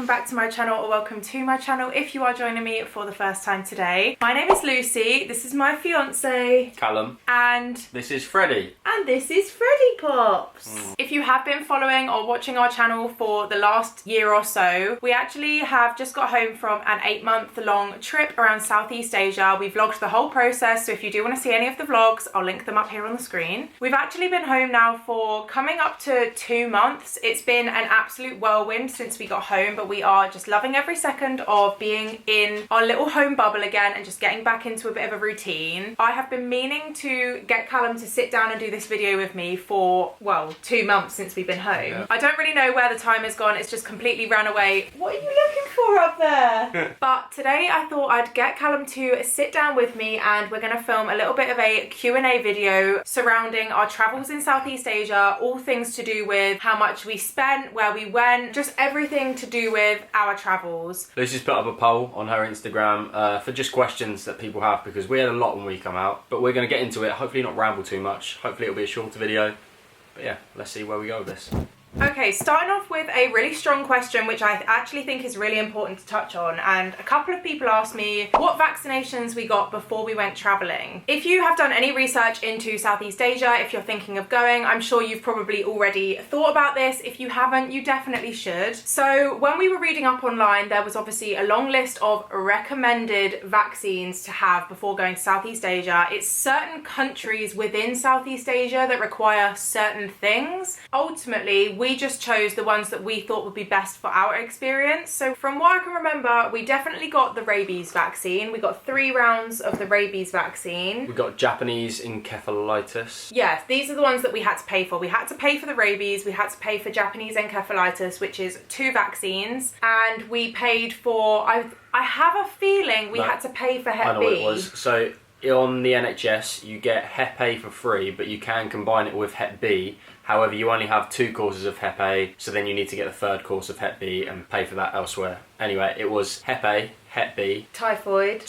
back to my channel, or welcome to my channel if you are joining me for the first time today. My name is Lucy, this is my fiance Callum, and this is Freddie. And this is Freddie Pops. If you have been following or watching our channel for the last year or so, we actually have just got home from an 8-month-long trip around Southeast Asia. We vlogged the whole process, so if you do want to see any of the vlogs, I'll link them up here on the screen. We've actually been home now for coming up to 2 months. It's been an absolute whirlwind since we got home, but we are just loving every second of being in our little home bubble again and just getting back into a bit of a routine. I have been meaning to get Callum to sit down and do this video with me for, well, 2 months since we've been home. Yeah. I don't really know where the time has gone. It's just completely ran away. What are you looking for up there? But today I thought I'd get Callum to sit down with me and we're going to film a little bit of a Q&A video surrounding our travels in Southeast Asia, all things to do with how much we spent, where we went, just everything to do with our travels. Lucy's put up a poll on her Instagram for just questions that people have, because we had a lot when we come out, but we're going to get into it, hopefully not ramble too much, hopefully it'll be a shorter video, but yeah, let's see where we go with this. Okay, starting off with a really strong question, which I actually think is really important to touch on, and a couple of people asked me what vaccinations we got before we went traveling. If you have done any research into Southeast Asia, if you're thinking of going, I'm sure you've probably already thought about this. If you haven't, you definitely should. So when we were reading up online, there was obviously a long list of recommended vaccines to have before going to Southeast Asia. It's certain countries within Southeast Asia that require certain things. Ultimately, we just chose the ones that we thought would be best for our experience. So from what I can remember, we definitely got the rabies vaccine. We got 3 rounds of the rabies vaccine. We got Japanese encephalitis. Yes, these are the ones that we had to pay for. We had to pay for the rabies, we had to pay for Japanese encephalitis, which is 2 vaccines, and we paid for, I have a feeling we had to pay for Hep B. I know what it was. So on the NHS, you get Hep A for free, but you can combine it with Hep B. However, you only have 2 courses of Hep A, so then you need to get the 3rd course of Hep B and pay for that elsewhere. Anyway, it was Hep A, Hep B, typhoid,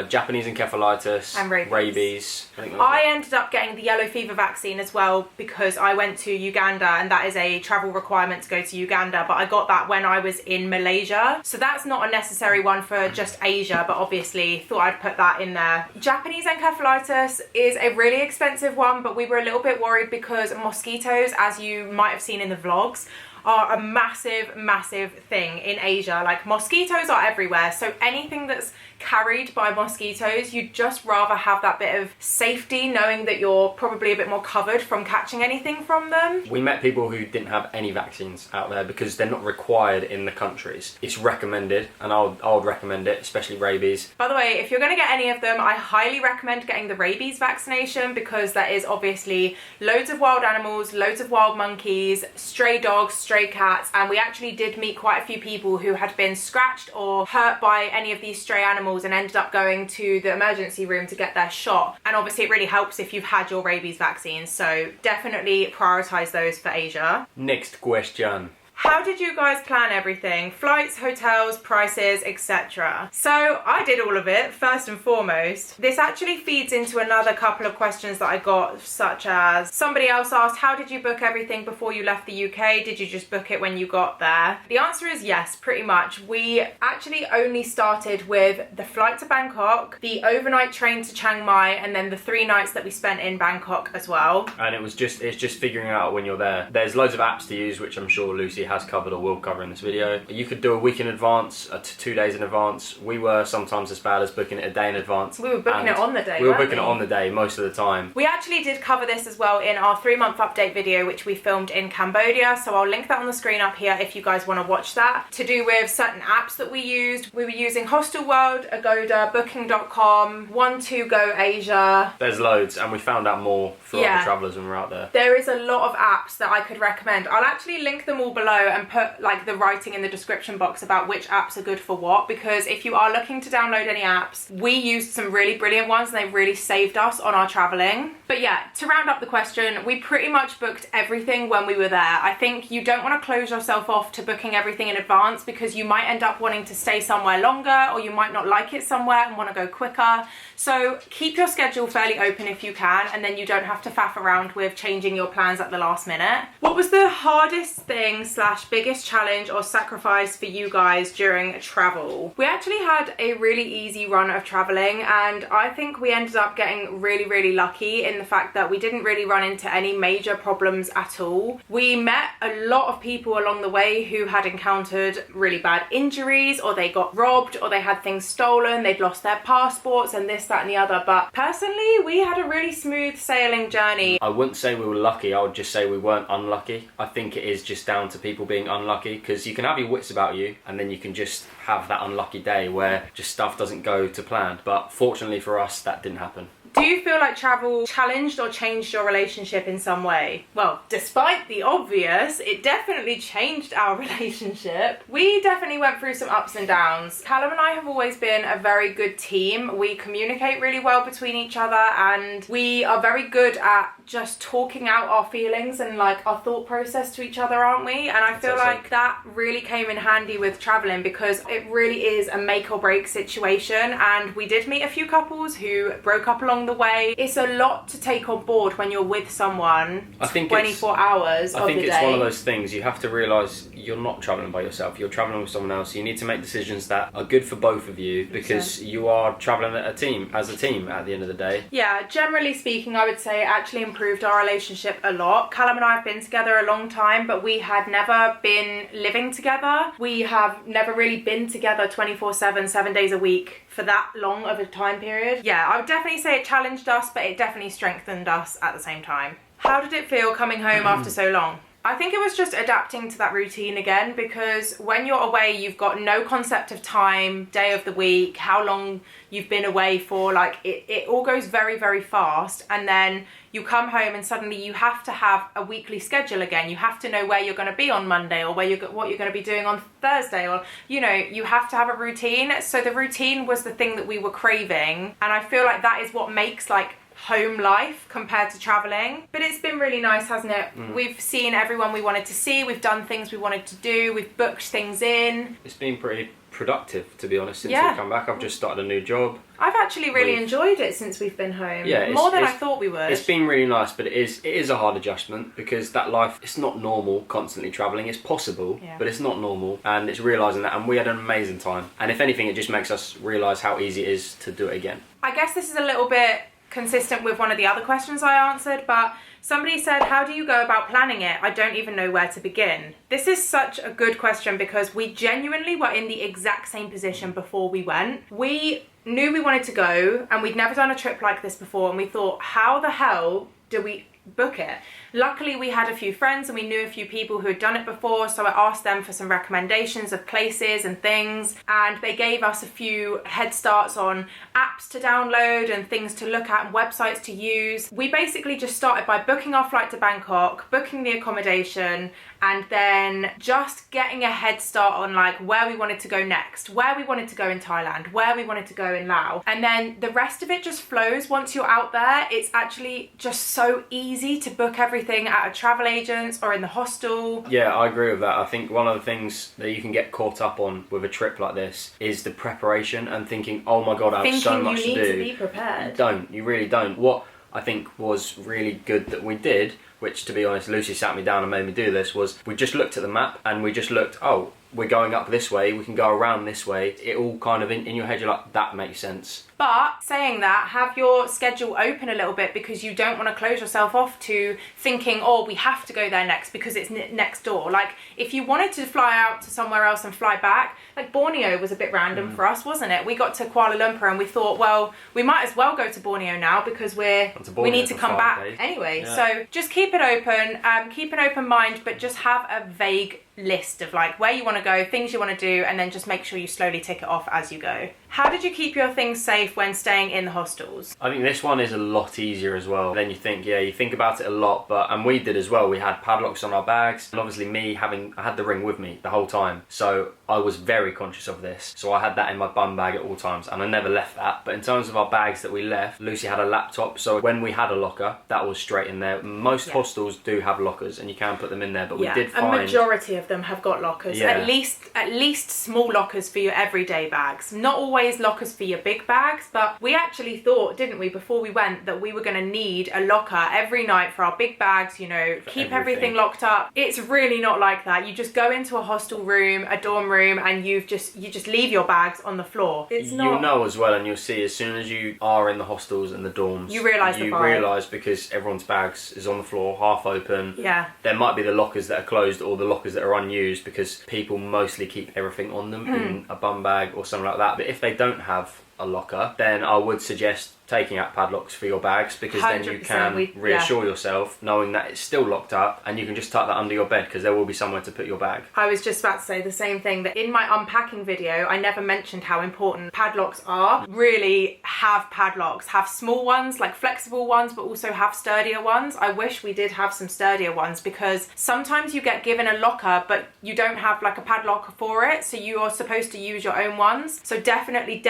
Japanese encephalitis, and rabies. I ended up getting the yellow fever vaccine as well because I went to Uganda, and that is a travel requirement to go to Uganda, but I got that when I was in Malaysia. So that's not a necessary one for just Asia, but obviously thought I'd put that in there. Japanese encephalitis is a really expensive one, but we were a little bit worried because mosquitoes, as you might have seen in the vlogs, are a massive thing in Asia. Like, mosquitoes are everywhere, so anything that's carried by mosquitoes, you'd just rather have that bit of safety knowing that you're probably a bit more covered from catching anything from them. We met people who didn't have any vaccines out there because they're not required in the countries. It's recommended, and I would recommend it, especially rabies. By the way, if you're going to get any of them, I highly recommend getting the rabies vaccination, because there is obviously loads of wild animals, loads of wild monkeys, stray dogs, stray cats, and we actually did meet quite a few people who had been scratched or hurt by any of these stray animals and ended up going to the emergency room to get their shot. And obviously it really helps if you've had your rabies vaccine, so definitely prioritize those for Asia. Next question. How did you guys plan everything? Flights, hotels, prices, etc. So I did all of it, first and foremost. This actually feeds into another couple of questions that I got, such as somebody else asked, how did you book everything before you left the UK? Did you just book it when you got there? The answer is yes, pretty much. We actually only started with the flight to Bangkok, the overnight train to Chiang Mai, and then the 3 nights that we spent in Bangkok as well. And it's just figuring out when you're there. There's loads of apps to use, which I'm sure Lucy has covered or will cover in this video. You could do a week in advance, 2 days in advance. We were sometimes as bad as booking it a day in advance. We were booking it on the day. We were booking it on the day most of the time. We actually did cover this as well in our 3-month update video, which we filmed in Cambodia, so I'll link that on the screen up here if you guys want to watch that. To do with certain apps that we used. We were using Hostel World, Agoda, Booking.com, 12Go Asia. There's loads, and we found out more for other travellers when we were out there. There is a lot of apps that I could recommend. I'll actually link them all below and put like the writing in the description box about which apps are good for what, because if you are looking to download any apps, we used some really brilliant ones and they really saved us on our traveling. But yeah, to round up the question, we pretty much booked everything when we were there. I think you don't want to close yourself off to booking everything in advance, because you might end up wanting to stay somewhere longer, or you might not like it somewhere and want to go quicker. So keep your schedule fairly open if you can, and then you don't have to faff around with changing your plans at the last minute. What was the hardest thing / / biggest challenge or sacrifice for you guys during travel. We actually had a really easy run of traveling, and I think we ended up getting really lucky in the fact that we didn't really run into any major problems at all. We met a lot of people along the way who had encountered really bad injuries, or they got robbed, or they had things stolen, they'd lost their passports and this, that and the other. But personally, we had a really smooth sailing journey. I wouldn't say we were lucky, I would just say we weren't unlucky. I think it is just down to people being unlucky, because you can have your wits about you and then you can just have that unlucky day where just stuff doesn't go to plan. But fortunately for us, that didn't happen. Do you feel like travel challenged or changed your relationship in some way? Well, despite the obvious, it definitely changed our relationship. We definitely went through some ups and downs. Callum and I have always been a very good team. We communicate really well between each other, and we are very good at just talking out our feelings and like our thought process to each other, aren't we? And I feel like that really came in handy with traveling, because it really is a make or break situation. And we did meet a few couples who broke up along the way. It's a lot to take on board when you're with someone 24 hours of the day. I think it's one of those things, you have to realise you're not travelling by yourself, you're travelling with someone else. You need to make decisions that are good for both of you, because you are travelling as a team at the end of the day. Yeah, generally speaking, I would say it actually improved our relationship a lot. Callum and I have been together a long time, but we had never been living together. We have never really been together 24/7, 7 days a week for that long of a time period. Yeah, I would definitely say it challenged us, but it definitely strengthened us at the same time. How did it feel coming home after so long? I think it was just adapting to that routine again, because when you're away, you've got no concept of time, day of the week, how long you've been away for. Like it all goes very fast, and then you come home and suddenly you have to have a weekly schedule again. You have to know where you're going to be on Monday, or what you're going to be doing on Thursday, or you have to have a routine. So the routine was the thing that we were craving, and I feel like that is what makes like home life compared to traveling. But it's been really nice, hasn't it? We've seen everyone we wanted to see, we've done things we wanted to do, we've booked things in. It's been pretty productive, to be honest, since we've come back. I've just started a new job. I've actually really enjoyed it since we've been home. Yeah, more than I thought we would. It's been really nice, but it is a hard adjustment, because that life, it's not normal constantly travelling. It's possible, but it's not normal, and it's realising that. And we had an amazing time, and if anything, it just makes us realise how easy it is to do it again. I guess this is a little bit consistent with one of the other questions I answered, but somebody said, how do you go about planning it? I don't even know where to begin. This is such a good question, because we genuinely were in the exact same position before we went. We knew we wanted to go, and we'd never done a trip like this before, and we thought, how the hell do we book it? Luckily, we had a few friends and we knew a few people who had done it before, so I asked them for some recommendations of places and things, and they gave us a few head starts on apps to download and things to look at and websites to use. We basically just started by booking our flight to Bangkok, booking the accommodation, and then just getting a head start on like where we wanted to go next, where we wanted to go in Thailand, where we wanted to go in Laos. And then the rest of it just flows once you're out there. It's actually just so easy to book everything at a travel agent or in the hostel. Yeah, I agree with that. I think one of the things that you can get caught up on with a trip like this is the preparation and thinking, oh my god, I have so much to do. You need to be prepared. You really don't. What I think was really good that we did, which to be honest, Lucy sat me down and made me do this, was we just looked at the map and we just looked, oh, we're going up this way, we can go around this way. It all kind of in your head, you're like, that makes sense. But saying that, have your schedule open a little bit, because you don't want to close yourself off to thinking, oh, we have to go there next because it's next door. Like if you wanted to fly out to somewhere else and fly back, like Borneo was a bit random for us, wasn't it? We got to Kuala Lumpur and we thought, well, we might as well go to Borneo now because we need to come back anyway. Yeah. So just keep it open, keep an open mind, but just have a vague list of like where you want to go, things you want to do, and then just make sure you slowly tick it off as you go. How did you keep your things safe when staying in the hostels? I think this one is a lot easier as well. Then you think about it a lot, and we did as well. We had padlocks on our bags, and obviously I had the ring with me the whole time, so I was very conscious of this. So I had that in my bum bag at all times, and I never left that. But in terms of our bags that we left, Lucy had a laptop, so when we had a locker, that was straight in there. Most hostels do have lockers, and you can put them in there, but we did find a majority of of them have got lockers. Yeah. At least small lockers for your everyday bags. Not always lockers for your big bags, but we actually thought, didn't we, before we went, that we were going to need a locker every night for our big bags, you know, keep everything locked up. It's really not like that. You just go into a hostel room, a dorm room, and you just leave your bags on the floor. It's not... You'll know as well, and you'll see as soon as you are in the hostels and the dorms, you realise because everyone's bags is on the floor, half open. Yeah. There might be the lockers that are closed or the lockers that are unused because people mostly keep everything on them in a bum bag or something like that. But if they don't have a locker, then I would suggest taking out padlocks for your bags, because then you can reassure yourself knowing that it's still locked up, and you can just tuck that under your bed because there will be somewhere to put your bag. I was just about to say the same thing, that in my unpacking video I never mentioned how important padlocks are. Really have padlocks. Have small ones, like flexible ones, but also have sturdier ones. I wish we did have some sturdier ones, because sometimes you get given a locker but you don't have like a padlock for it, so you are supposed to use your own ones. So definitely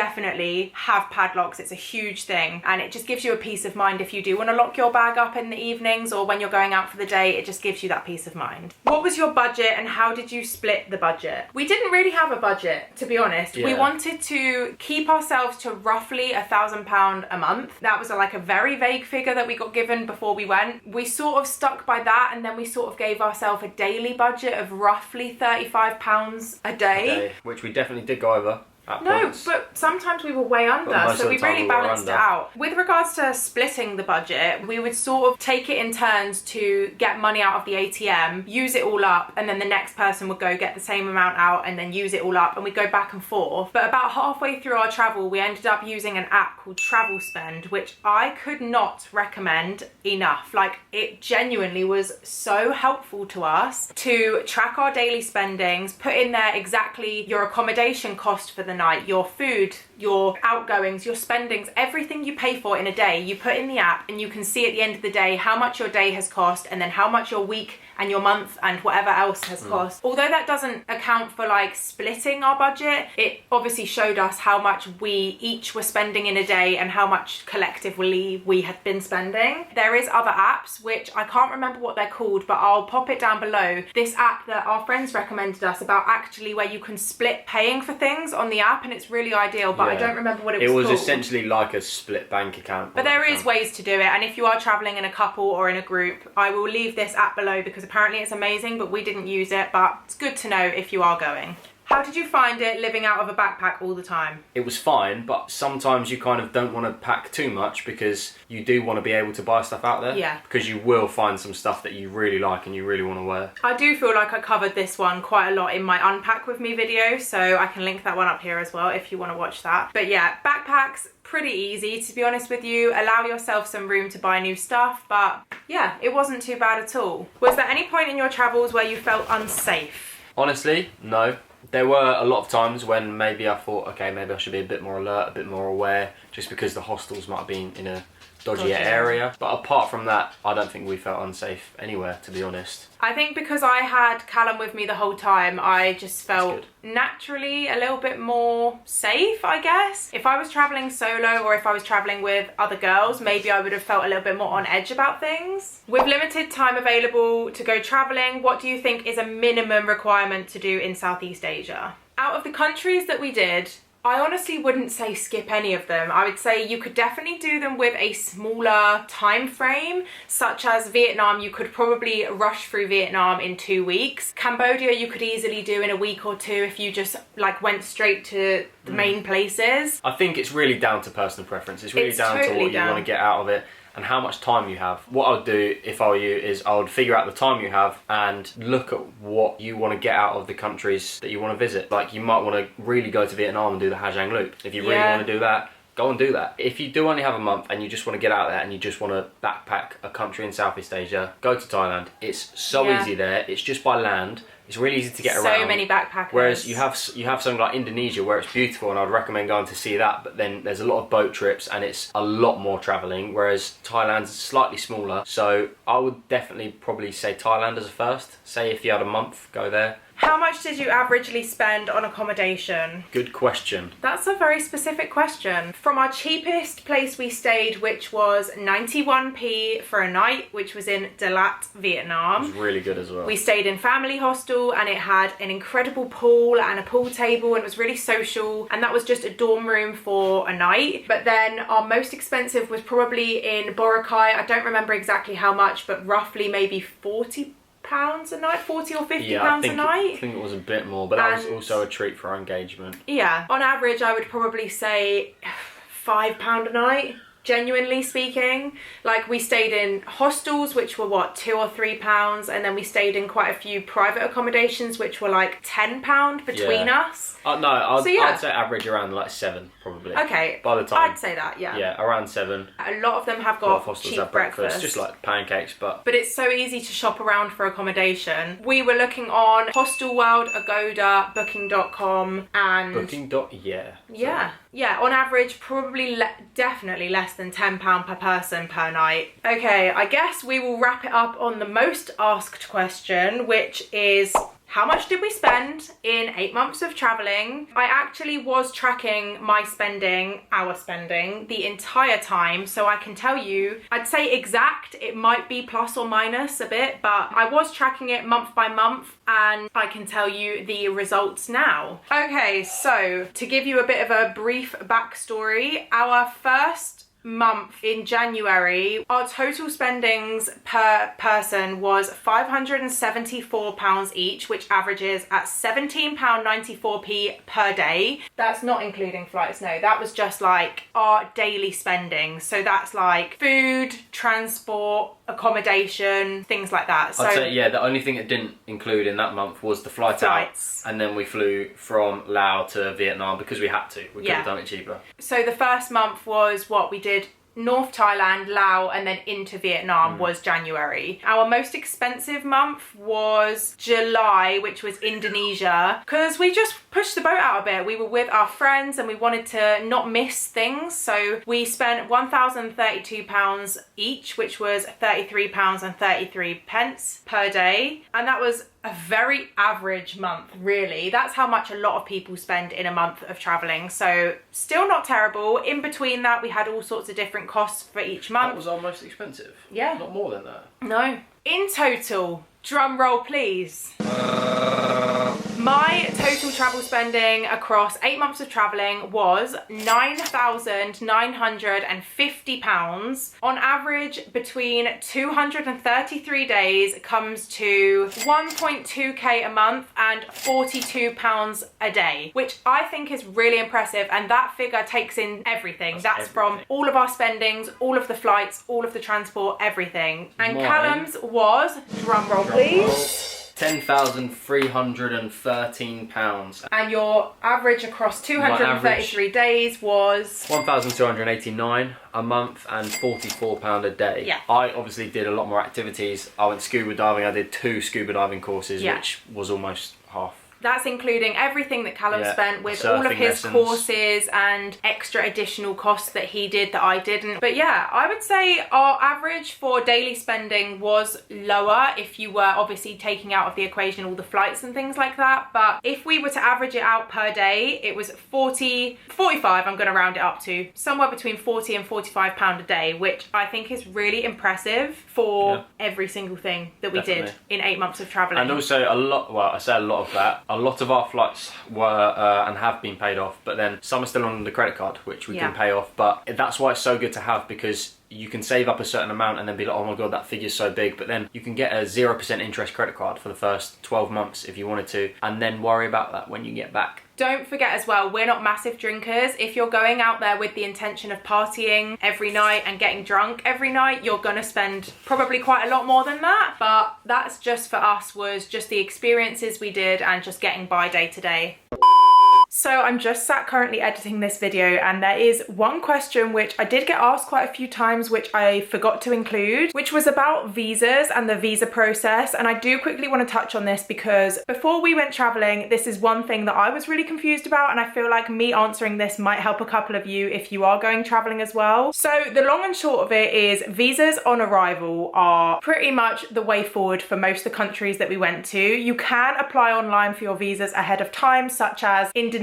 have padlocks. It's a huge thing, and it just gives you a peace of mind if you do want to lock your bag up in the evenings or when you're going out for the day. It just gives you that peace of mind. What was your budget and how did you split the budget? We didn't really have a budget, to be honest. We wanted to keep ourselves to roughly £1,000 a month. That was like a very vague figure that we got given before we went. We sort of stuck by that, and then we sort of gave ourselves a daily budget of roughly £35 a day. Which we definitely did go over. No, but sometimes we were way under, so we really balanced it out. With regards to splitting the budget, we would sort of take it in turns to get money out of the ATM, use it all up, and then the next person would go get the same amount out and then use it all up, and we'd go back and forth. But about halfway through our travel, we ended up using an app called Travel Spend, which I could not recommend enough. Like, it genuinely was so helpful to us to track our daily spendings, put in there exactly your accommodation cost for the night, your food, your outgoings, your spendings, everything you pay for in a day, you put in the app, and you can see at the end of the day how much your day has cost, and then how much your week and your month and whatever else has cost. Although that doesn't account for like splitting our budget, it obviously showed us how much we each were spending in a day and how much collectively we had been spending. There is other apps, which I can't remember what they're called, but I'll pop it down below. This app that our friends recommended us about, actually where you can split paying for things on the app, and it's really ideal, but I don't remember what it was called. It was essentially like a split bank account. But there is ways to do it, and if you are traveling in a couple or in a group, I will leave this app below because apparently it's amazing, but we didn't use it, but it's good to know if you are going. How did you find it living out of a backpack all the time? It was fine, but sometimes you kind of don't want to pack too much because you do want to be able to buy stuff out there. Yeah. Because you will find some stuff that you really like and you really want to wear. I do feel like I covered this one quite a lot in my Unpack With Me video, so I can link that one up here as well if you want to watch that. But yeah, backpacks, pretty easy, to be honest with you. Allow yourself some room to buy new stuff, but yeah, it wasn't too bad at all. Was there any point in your travels where you felt unsafe? Honestly, no. There were a lot of times when maybe I thought, okay, maybe I should be a bit more alert, a bit more aware, just because the hostels might have been in a dodgy area. But apart from that, I don't think we felt unsafe anywhere, to be honest. I think because I had Callum with me the whole time, I just felt naturally a little bit more safe, I guess. If I was traveling solo or if I was traveling with other girls, maybe I would have felt a little bit more on edge about things. With limited time available to go traveling, what do you think is a minimum requirement to do in Southeast Asia? Out of the countries that we did, I honestly wouldn't say skip any of them. I would say you could definitely do them with a smaller time frame, such as Vietnam. You could probably rush through Vietnam in 2 weeks. Cambodia you could easily do in a week or two if you just like went straight to the main places. I think it's really down to personal preference. It's really down to what you want to get out of it and how much time you have. What I would do if I were you is I would figure out the time you have and look at what you want to get out of the countries that you want to visit. Like, you might want to really go to Vietnam and do the Ha Giang Loop. If you really want to do that, go and do that. If you do only have a month and you just want to get out there and you just want to backpack a country in Southeast Asia, go to Thailand. It's so easy there. It's just by land. It's really easy to get around. So many backpackers. Whereas you have something like Indonesia where it's beautiful, and I'd recommend going to see that, but then there's a lot of boat trips and it's a lot more travelling, whereas Thailand's slightly smaller. So I would definitely probably say Thailand as a first. Say if you had a month, go there. How much did you averagely spend on accommodation? Good question. That's a very specific question. From our cheapest place we stayed, which was 91p for a night, which was in Dalat, Vietnam. It was really good as well. We stayed in family hostel and it had an incredible pool and a pool table and it was really social, and that was just a dorm room for a night. But then our most expensive was probably in Boracay. I don't remember exactly how much, but roughly maybe £40 a night, 40 or 50 pounds a night. I think it was a bit more, but that was also a treat for our engagement. Yeah, on average I would probably say £5 a night. Genuinely speaking, like we stayed in hostels which were what, £2 or £3, and then we stayed in quite a few private accommodations which were like £10 between us. No, I'd say average around like 7 probably. Okay, by the time I'd say that, yeah. Yeah, around 7. A lot of them have got cheap breakfast. Just like pancakes, but it's so easy to shop around for accommodation. We were looking on Hostel World, Agoda, Booking.com, and yeah, on average probably definitely less than £10 per person per night. Okay, I guess we will wrap it up on the most asked question, which is, how much did we spend in 8 months of traveling? I actually was tracking our spending the entire time, so I can tell you, I'd say exact, it might be plus or minus a bit, but I was tracking it month by month and I can tell you the results now. Okay, so to give you a bit of a brief backstory, our first month in January, our total spendings per person was £574 each, which averages at £17.94p per day. That's not including flights, no, that was just like our daily spending. So that's like food, transport, accommodation, things like that. So I'd say, yeah, the only thing it didn't include in that month was the flights out, and then we flew from Laos to Vietnam because we had to. We could have done it cheaper. So the first month was what we did. North Thailand, Laos, and then into Vietnam was January. Our most expensive month was July, which was Indonesia, because we just pushed the boat out a bit. We were with our friends and we wanted to not miss things, so we spent £1,032 each, which was £33.33 per day, and that was a very average month, really. That's how much a lot of people spend in a month of traveling, so still not terrible. In between that, we had all sorts of different costs for each month. That was our most expensive? Yeah. Not more than that? No. In total, drum roll please. My total travel spending across 8 months of travelling was £9,950. On average, between 233 days comes to 1.2k a month and £42 a day, which I think is really impressive, and that figure takes in everything. That's from all of our spendings, all of the flights, all of the transport, everything. And Callum's was, drum roll please, £10,313. And your average across 233 days was £1,289 a month and £44 a day. Yeah. I obviously did a lot more activities. I went scuba diving. I did 2 scuba diving courses, which was almost half. That's including everything that Callum spent with all of his courses and extra additional costs that he did that I didn't. But yeah, I would say our average for daily spending was lower if you were obviously taking out of the equation all the flights and things like that. But if we were to average it out per day, it was 45, I'm going to round it up to somewhere between 40 and £45 a day, which I think is really impressive for every single thing that we did in 8 months of traveling. And also a lot of that. A lot of our flights were and have been paid off, but then some are still on the credit card, which we can pay off. But that's why it's so good to have, because you can save up a certain amount and then be like, oh my god, that figure's so big, but then you can get a 0% interest credit card for the first 12 months if you wanted to, and then worry about that when you get back. Don't forget as well, we're not massive drinkers. If you're going out there with the intention of partying every night and getting drunk every night, you're gonna spend probably quite a lot more than that. But that's just for us, was just the experiences we did and just getting by day to day. So I'm just sat currently editing this video, and there is one question which I did get asked quite a few times which I forgot to include, which was about visas and the visa process. And I do quickly want to touch on this because before we went traveling, this is one thing that I was really confused about, and I feel like me answering this might help a couple of you if you are going traveling as well. So the long and short of it is visas on arrival are pretty much the way forward for most of the countries that we went to. You can apply online for your visas ahead of time, such as Indonesia,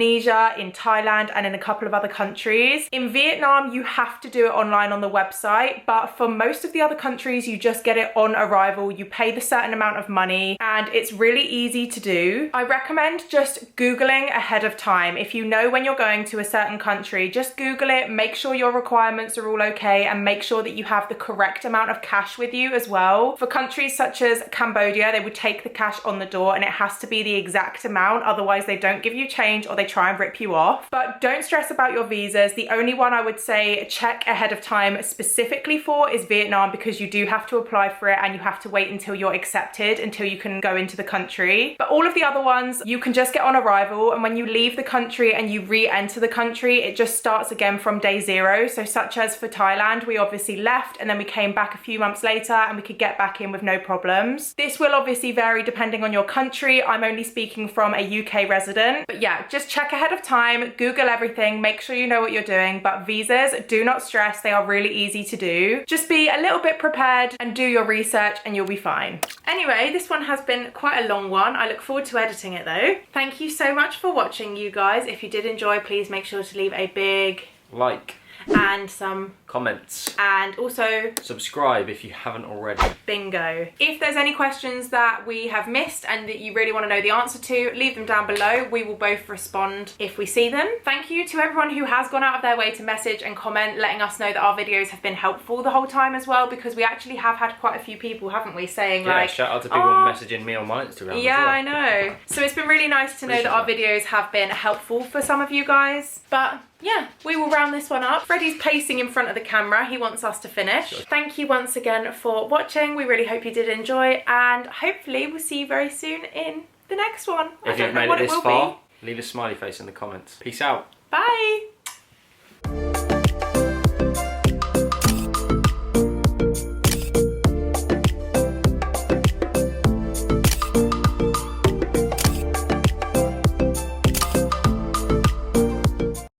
in Thailand, and in a couple of other countries. In Vietnam, you have to do it online on the website, but for most of the other countries, you just get it on arrival. You pay the certain amount of money, and it's really easy to do. I recommend just Googling ahead of time. If you know when you're going to a certain country, just Google it, make sure your requirements are all okay, and make sure that you have the correct amount of cash with you as well. For countries such as Cambodia, they would take the cash on the door, and it has to be the exact amount, otherwise they don't give you change or they try and rip you off. But don't stress about your visas. The only one I would say check ahead of time specifically for is Vietnam, because you do have to apply for it and you have to wait until you're accepted, until you can go into the country. But all of the other ones you can just get on arrival, and when you leave the country and you re-enter the country, it just starts again from day zero. So such as for Thailand, we obviously left and then we came back a few months later and we could get back in with no problems. This will obviously vary depending on your country. I'm only speaking from a UK resident, but yeah, just check ahead of time, Google everything, make sure you know what you're doing. But visas, do not stress, they are really easy to do. Just be a little bit prepared and do your research and you'll be fine. Anyway, this one has been quite a long one. I look forward to editing it though. Thank you so much for watching, you guys. If you did enjoy, please make sure to leave a big like and some comments, and also subscribe if you haven't already. Bingo. If there's any questions that we have missed and that you really want to know the answer to, leave them down below. We will both respond if we see them. Thank you to everyone who has gone out of their way to message and comment, letting us know that our videos have been helpful the whole time as well, because we actually have had quite a few people, haven't we, saying like, shout out to people messaging me on my Instagram yeah, as well. I know. So it's been really nice to know that our videos have been helpful for some of you guys. But yeah, we will round this one up. Freddie's pacing in front of the camera. He wants us to finish. Thank you once again for watching. We really hope you did enjoy, and hopefully we'll see you very soon in the next one. If you've made it this far, leave a smiley face in the comments. Peace out. Bye.